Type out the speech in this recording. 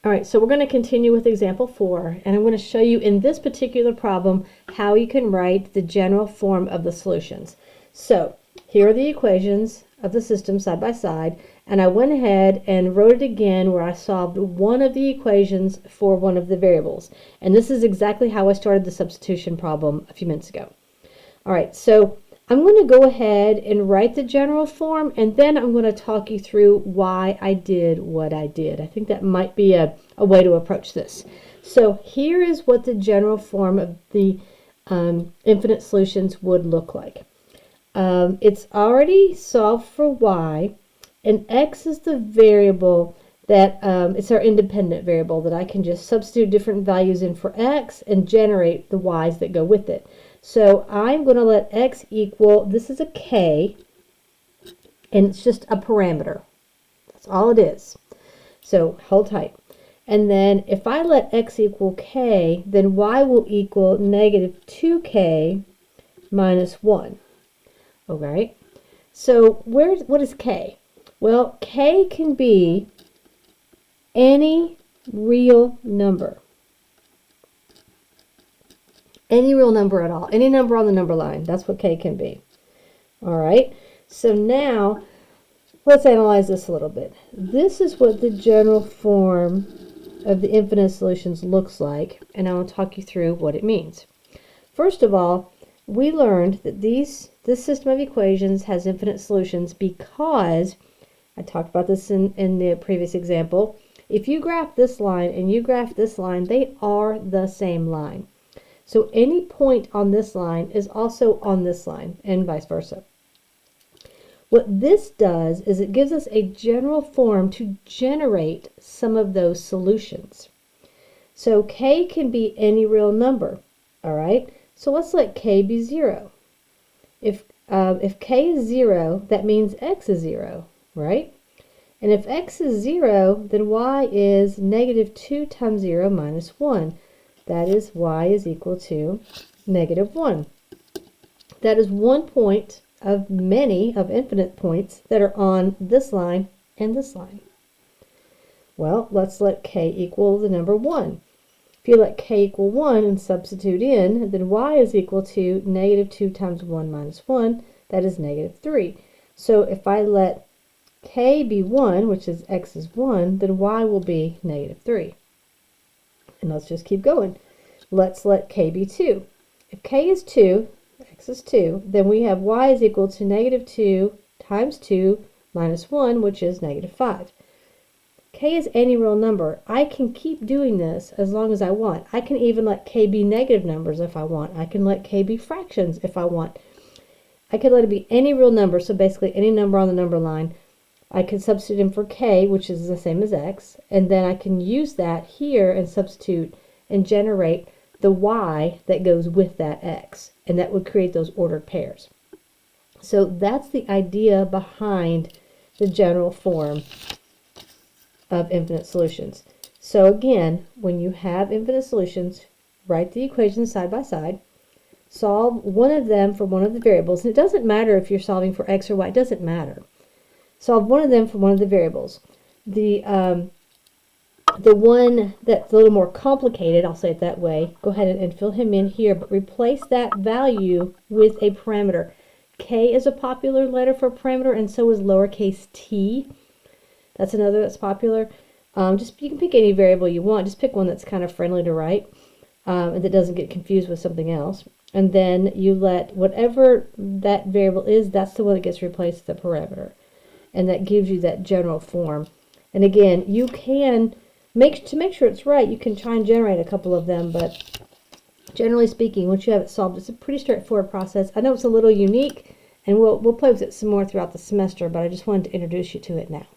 All right, so we're going to continue with example 4, and I'm going to show you in this particular problem how you can write the general form of the solutions. So here are the equations of the system side by side, and I went ahead and wrote it again where I solved one of the equations for one of the variables. And this is exactly how I started the substitution problem a few minutes ago. All right, so I'm going to go ahead and write the general form, and then I'm going to talk you through why I did what I did. I think that might be a way to approach this. So here is what the general form of the infinite solutions would look like. It's already solved for y, and x is the variable that it's our independent variable that I can just substitute different values in for x and generate the y's that go with it. So I'm going to let x equal, this is a k, and it's just a parameter. That's all it is. So hold tight. And then if I let x equal k, then y will equal negative 2k minus 1. Okay, so what is k? Well, k can be any real number. Any real number at all. Any number on the number line. That's what k can be. All right, so now let's analyze this a little bit. This is what the general form of the infinite solutions looks like, and I will talk you through what it means. First of all, we learned that this system of equations has infinite solutions because, I talked about this in the previous example, if you graph this line and you graph this line, they are the same line. So any point on this line is also on this line, and vice versa. What this does is it gives us a general form to generate some of those solutions. So k can be any real number, all right? So let's let k be 0. If k is 0, that means x is 0, right? And if x is 0, then y is negative 2 times 0 minus 1. That is y is equal to negative 1. That is one point of many of infinite points that are on this line and this line. Well, let's let k equal the number 1. If you let k equal 1 and substitute in, then y is equal to negative 2 times 1 minus 1. That is negative 3. So if I let k be 1, which is x is 1, then y will be negative 3. And let's just keep going. Let's let k be 2. If k is 2, x is 2, then we have y is equal to negative 2 times 2 minus 1, which is negative 5. K is any real number. I can keep doing this as long as I want. I can even let k be negative numbers if I want. I can let k be fractions if I want. I could let it be any real number, so basically any number on the number line. I can substitute in for k, which is the same as x, and then I can use that here and substitute and generate the y that goes with that x, and that would create those ordered pairs. So that's the idea behind the general form of infinite solutions. So again, when you have infinite solutions, write the equations side by side, solve one of them for one of the variables, and it doesn't matter if you're solving for x or y, it doesn't matter. Solve one of them for one of the variables. The one that's a little more complicated, I'll say it that way, go ahead and fill him in here, but replace that value with a parameter. K is a popular letter for parameter, and so is lowercase t. That's another that's popular. You can pick any variable you want. Just pick one that's kind of friendly to write and that doesn't get confused with something else. And then you let whatever that variable is, that's the one that gets replaced with the parameter. And that gives you that general form. And again, you can make sure it's right, you can try and generate a couple of them, but generally speaking, once you have it solved, it's a pretty straightforward process. I know it's a little unique, and we'll play with it some more throughout the semester, but I just wanted to introduce you to it now.